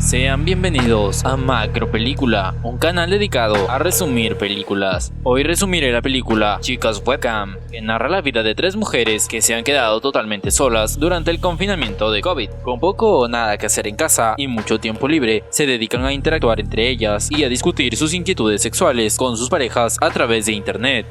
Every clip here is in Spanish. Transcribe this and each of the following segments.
Sean bienvenidos a Macro Película, un canal dedicado a resumir películas. Hoy resumiré la película Chicas Webcam, que narra la vida de tres mujeres que se han quedado totalmente solas durante el confinamiento de COVID. Con poco o nada que hacer en casa y mucho tiempo libre, se dedican a interactuar entre ellas y a discutir sus inquietudes sexuales con sus parejas a través de internet.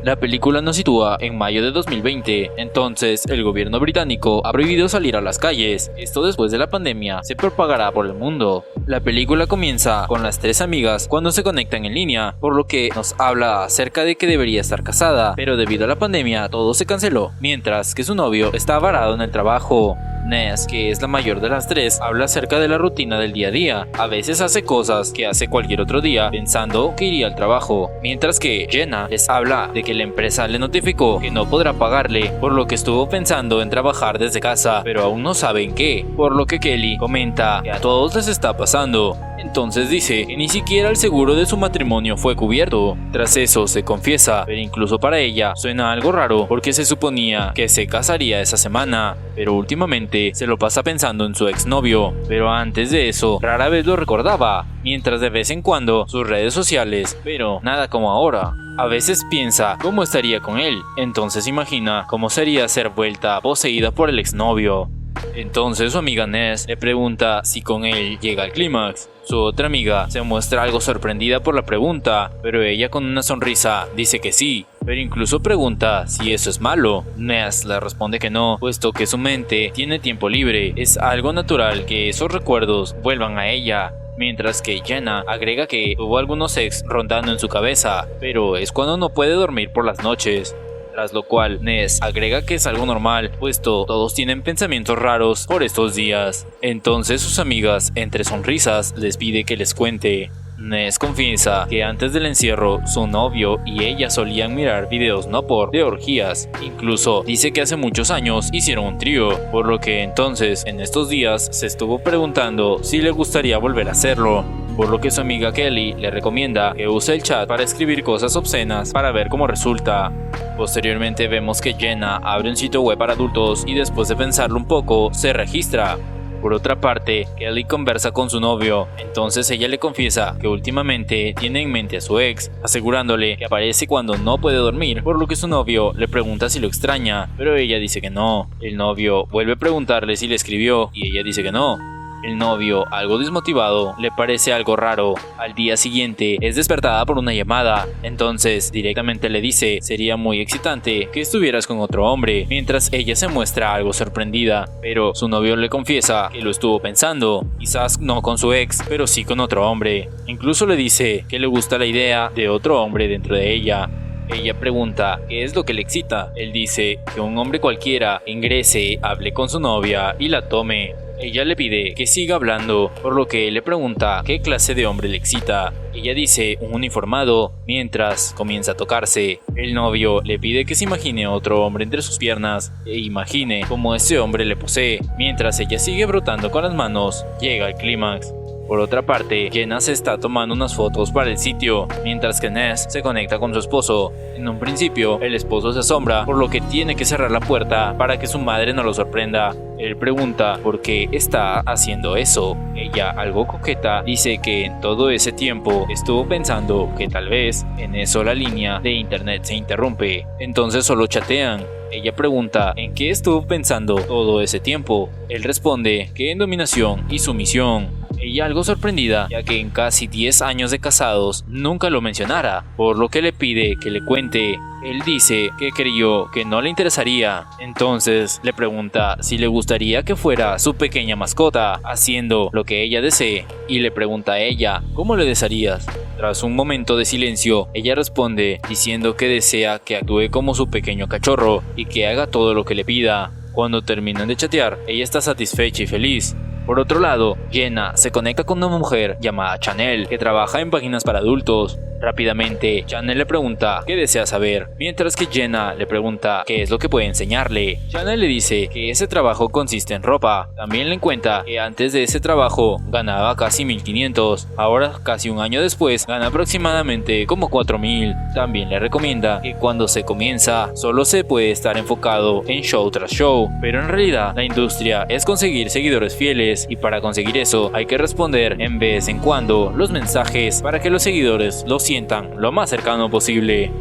La película nos sitúa en mayo de 2020, entonces el gobierno británico ha prohibido salir a las calles. Esto después de la pandemia se propagará por el mundo. La película comienza con las tres amigas cuando se conectan en línea, por lo que nos habla acerca de que debería estar casada, pero debido a la pandemia todo se canceló, mientras que su novio está varado en el trabajo. Ness, que es la mayor de las tres, habla acerca de la rutina del día a día. A veces hace cosas que hace cualquier otro día pensando que iría al trabajo, mientras que Jenna les habla de que la empresa le notificó que no podrá pagarle, por lo que estuvo pensando en trabajar desde casa, pero aún no saben qué, por lo que Kelly comenta que a todos les está pasando. Entonces dice que ni siquiera el seguro de su matrimonio fue cubierto. Tras eso se confiesa, pero incluso para ella suena algo raro porque se suponía que se casaría esa semana, pero últimamente se lo pasa pensando en su exnovio, pero antes de eso rara vez lo recordaba, mientras de vez en cuando sus redes sociales, pero nada como ahora. A veces piensa cómo estaría con él, entonces imagina cómo sería ser vuelta poseída por el exnovio. Entonces su amiga Ness le pregunta si con él llega al clímax. Su otra amiga se muestra algo sorprendida por la pregunta, pero ella con una sonrisa dice que sí, pero incluso pregunta si eso es malo. Ness le responde que no, puesto que su mente tiene tiempo libre, es algo natural que esos recuerdos vuelvan a ella. Mientras que Jenna agrega que tuvo algunos ex rondando en su cabeza, pero es cuando no puede dormir por las noches. Tras lo cual, Ness agrega que es algo normal, puesto todos tienen pensamientos raros por estos días. Entonces sus amigas, entre sonrisas, les pide que les cuente. Ness confiesa que antes del encierro, su novio y ella solían mirar videos no por de orgías. Incluso dice que hace muchos años hicieron un trío, por lo que entonces, en estos días, se estuvo preguntando si le gustaría volver a hacerlo. Por lo que su amiga Kelly le recomienda que use el chat para escribir cosas obscenas para ver cómo resulta. Posteriormente vemos que Jenna abre un sitio web para adultos y después de pensarlo un poco, se registra. Por otra parte, Kelly conversa con su novio, entonces ella le confiesa que últimamente tiene en mente a su ex, asegurándole que aparece cuando no puede dormir, por lo que su novio le pregunta si lo extraña, pero ella dice que no. El novio vuelve a preguntarle si le escribió y ella dice que no. El novio, algo desmotivado, le parece algo raro. Al día siguiente es despertada por una llamada, entonces directamente le dice sería muy excitante que estuvieras con otro hombre, mientras ella se muestra algo sorprendida, pero su novio le confiesa que lo estuvo pensando, quizás no con su ex, pero sí con otro hombre. Incluso le dice que le gusta la idea de otro hombre dentro de ella. Ella pregunta qué es lo que le excita. Él dice que un hombre cualquiera ingrese, hable con su novia y la tome. Ella le pide que siga hablando, por lo que él le pregunta qué clase de hombre le excita. Ella dice un uniformado, mientras comienza a tocarse. El novio le pide que se imagine otro hombre entre sus piernas e imagine cómo ese hombre le posee. Mientras ella sigue brotando con las manos, llega al clímax. Por otra parte, Jenna se está tomando unas fotos para el sitio, mientras que Ness se conecta con su esposo. En un principio, el esposo se asombra, por lo que tiene que cerrar la puerta para que su madre no lo sorprenda. Él pregunta por qué está haciendo eso. Ella, algo coqueta, dice que en todo ese tiempo estuvo pensando que tal vez en eso la línea de internet se interrumpe, entonces solo chatean. Ella pregunta en qué estuvo pensando todo ese tiempo. Él responde que en dominación y sumisión. Ella algo sorprendida, ya que en casi 10 años de casados nunca lo mencionara, por lo que le pide que le cuente. Él dice que creyó que no le interesaría, entonces le pregunta si le gustaría que fuera su pequeña mascota, haciendo lo que ella desee, y le pregunta a ella, ¿cómo le desearías? Tras un momento de silencio, ella responde diciendo que desea que actúe como su pequeño cachorro y que haga todo lo que le pida. Cuando terminan de chatear, ella está satisfecha y feliz. Por otro lado, Jenna se conecta con una mujer llamada Chanel que trabaja en páginas para adultos. Rápidamente, Chanel le pregunta qué desea saber, mientras que Jenna le pregunta qué es lo que puede enseñarle. Chanel le dice que ese trabajo consiste en ropa. También le cuenta que antes de ese trabajo ganaba casi 1500, ahora casi un año después gana aproximadamente como 4000. También le recomienda que cuando se comienza solo se puede estar enfocado en show tras show, pero en realidad la industria es conseguir seguidores fieles y para conseguir eso hay que responder en vez en cuando los mensajes para que los seguidores lo sientan lo más cercano posible.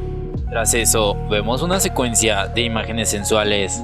Tras eso, vemos una secuencia de imágenes sensuales.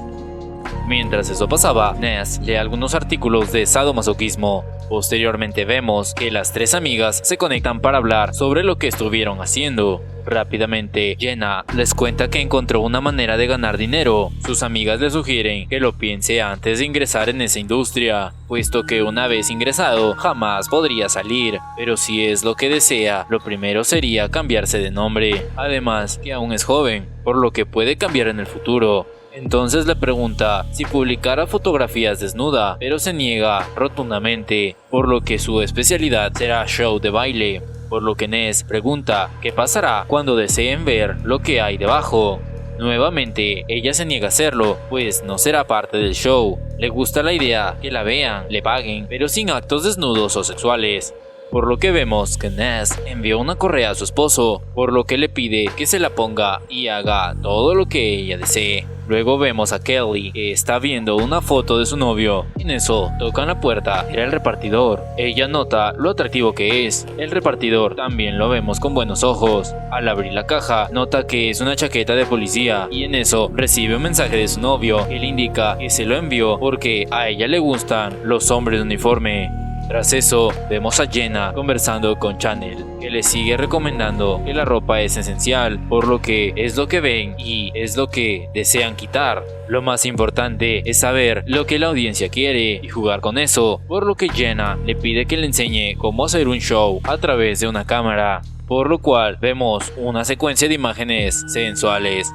Mientras eso pasaba, Ness lee algunos artículos de sadomasoquismo. Posteriormente vemos que las tres amigas se conectan para hablar sobre lo que estuvieron haciendo. Rápidamente, Jenna les cuenta que encontró una manera de ganar dinero. Sus amigas le sugieren que lo piense antes de ingresar en esa industria, puesto que una vez ingresado jamás podría salir, pero si es lo que desea, lo primero sería cambiarse de nombre. Además, que aún es joven, por lo que puede cambiar en el futuro. Entonces le pregunta si publicara fotografías desnuda, pero se niega rotundamente, por lo que su especialidad será show de baile. Por lo que Ness pregunta qué pasará cuando deseen ver lo que hay debajo. Nuevamente, ella se niega a hacerlo, pues no será parte del show. Le gusta la idea que la vean, le paguen, pero sin actos desnudos o sexuales. Por lo que vemos que Ness envió una correa a su esposo, por lo que le pide que se la ponga y haga todo lo que ella desee. Luego vemos a Kelly, que está viendo una foto de su novio. En eso, tocan la puerta, era el repartidor. Ella nota lo atractivo que es. El repartidor también lo vemos con buenos ojos. Al abrir la caja, nota que es una chaqueta de policía, y en eso recibe un mensaje de su novio, que le indica que se lo envió porque a ella le gustan los hombres de uniforme. Tras eso, vemos a Jenna conversando con Chanel, que le sigue recomendando que la ropa es esencial, por lo que es lo que ven y es lo que desean quitar. Lo más importante es saber lo que la audiencia quiere y jugar con eso, por lo que Jenna le pide que le enseñe cómo hacer un show a través de una cámara, por lo cual vemos una secuencia de imágenes sensuales.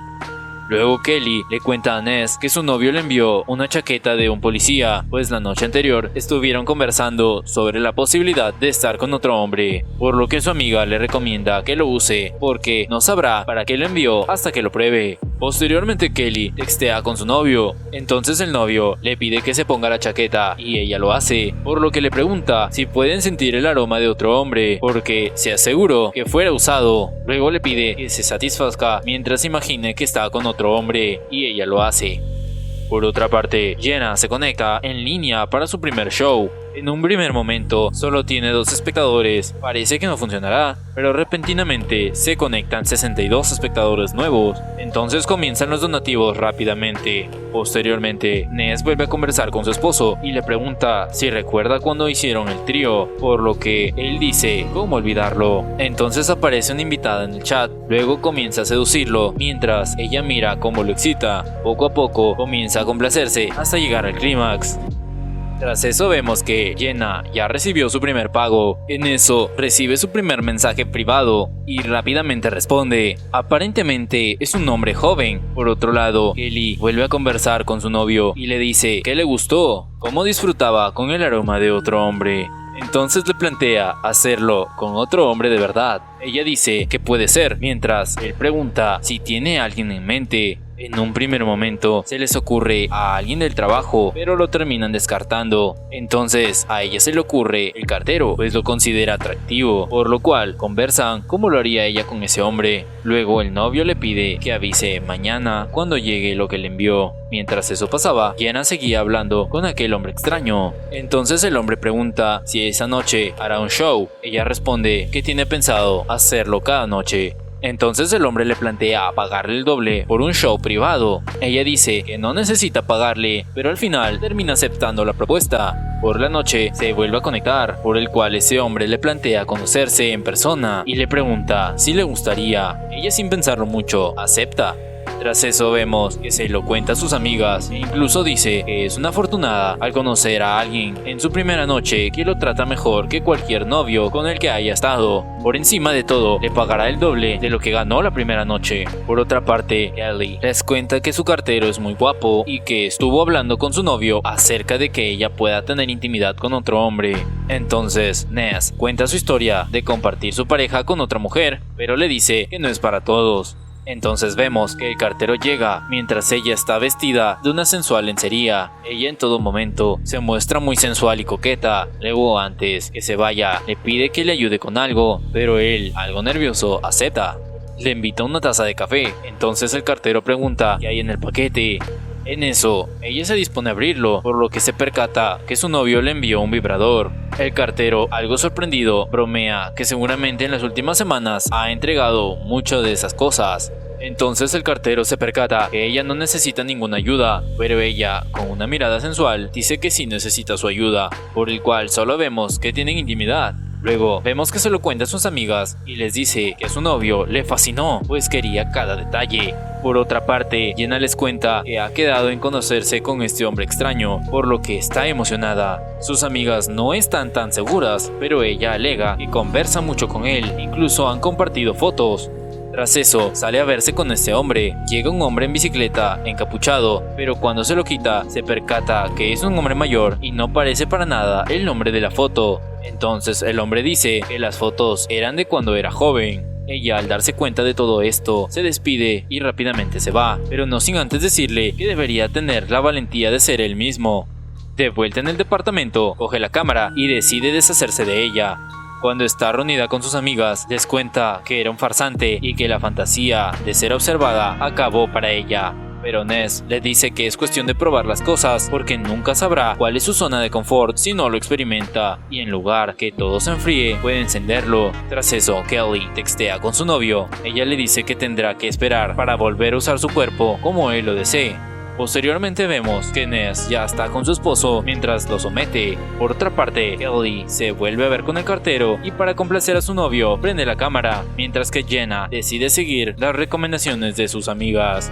Luego Kelly le cuenta a Ness que su novio le envió una chaqueta de un policía, pues la noche anterior estuvieron conversando sobre la posibilidad de estar con otro hombre, por lo que su amiga le recomienda que lo use, porque no sabrá para qué lo envió hasta que lo pruebe. Posteriormente Kelly textea con su novio, entonces el novio le pide que se ponga la chaqueta y ella lo hace, por lo que le pregunta si pueden sentir el aroma de otro hombre, porque se aseguró que fuera usado. Luego le pide que se satisfazca mientras imagine que está con otro hombre y ella lo hace. Por otra parte, Jenna se conecta en línea para su primer show. En un primer momento solo tiene 2 espectadores, parece que no funcionará, pero repentinamente se conectan 62 espectadores nuevos, entonces comienzan los donativos rápidamente. Posteriormente, Ness vuelve a conversar con su esposo y le pregunta si recuerda cuando hicieron el trío, por lo que él dice cómo olvidarlo. Entonces aparece una invitada en el chat, luego comienza a seducirlo mientras ella mira cómo lo excita. Poco a poco comienza a complacerse hasta llegar al clímax. Tras eso vemos que Jenna ya recibió su primer pago. En eso recibe su primer mensaje privado y rápidamente responde. Aparentemente es un hombre joven. Por otro lado, Kelly vuelve a conversar con su novio y le dice que le gustó cómo disfrutaba con el aroma de otro hombre. Entonces le plantea hacerlo con otro hombre de verdad. Ella dice que puede ser, mientras él pregunta si tiene a alguien en mente. En un primer momento se les ocurre a alguien del trabajo, pero lo terminan descartando. Entonces a ella se le ocurre el cartero, pues lo considera atractivo, por lo cual conversan cómo lo haría ella con ese hombre. Luego el novio le pide que avise mañana cuando llegue lo que le envió. Mientras eso pasaba, Jenna seguía hablando con aquel hombre extraño. Entonces el hombre pregunta si esa noche hará un show. Ella responde que tiene pensado hacerlo cada noche. Entonces el hombre le plantea pagarle el doble por un show privado. Ella dice que no necesita pagarle, pero al final termina aceptando la propuesta. Por la noche se vuelve a conectar, por el cual ese hombre le plantea conocerse en persona y le pregunta si le gustaría. Ella, sin pensarlo mucho, acepta. Tras eso vemos que se lo cuenta a sus amigas e incluso dice que es una afortunada al conocer a alguien en su primera noche que lo trata mejor que cualquier novio con el que haya estado. Por encima de todo, le pagará el doble de lo que ganó la primera noche. Por otra parte, Ellie les cuenta que su cartero es muy guapo y que estuvo hablando con su novio acerca de que ella pueda tener intimidad con otro hombre. Entonces, Ness cuenta su historia de compartir su pareja con otra mujer, pero le dice que no es para todos. Entonces vemos que el cartero llega mientras ella está vestida de una sensual lencería. Ella en todo momento se muestra muy sensual y coqueta. Luego, antes que se vaya, le pide que le ayude con algo, pero él, algo nervioso, acepta. Le invita una taza de café. Entonces el cartero pregunta qué hay en el paquete. En eso, ella se dispone a abrirlo, por lo que se percata que su novio le envió un vibrador. El cartero, algo sorprendido, bromea que seguramente en las últimas semanas ha entregado mucho de esas cosas. Entonces el cartero se percata que ella no necesita ninguna ayuda, pero ella, con una mirada sensual, dice que sí necesita su ayuda, por el cual solo vemos que tienen intimidad. Luego vemos que se lo cuenta a sus amigas y les dice que a su novio le fascinó, pues quería cada detalle. Por otra parte, Jenna les cuenta que ha quedado en conocerse con este hombre extraño, por lo que está emocionada. Sus amigas no están tan seguras, pero ella alega que conversa mucho con él, incluso han compartido fotos. Tras eso, sale a verse con este hombre. Llega un hombre en bicicleta, encapuchado, pero cuando se lo quita, se percata que es un hombre mayor y no parece para nada el hombre de la foto. Entonces el hombre dice que las fotos eran de cuando era joven. Ella, al darse cuenta de todo esto, se despide y rápidamente se va, pero no sin antes decirle que debería tener la valentía de ser él mismo. De vuelta en el departamento, coge la cámara y decide deshacerse de ella. Cuando está reunida con sus amigas, les cuenta que era un farsante y que la fantasía de ser observada acabó para ella. Pero Ness le dice que es cuestión de probar las cosas porque nunca sabrá cuál es su zona de confort si no lo experimenta, y en lugar que todo se enfríe puede encenderlo. Tras eso, Kelly textea con su novio. Ella le dice que tendrá que esperar para volver a usar su cuerpo como él lo desee. Posteriormente vemos que Ness ya está con su esposo mientras lo somete. Por otra parte, Kelly se vuelve a ver con el cartero y para complacer a su novio prende la cámara, mientras que Jenna decide seguir las recomendaciones de sus amigas.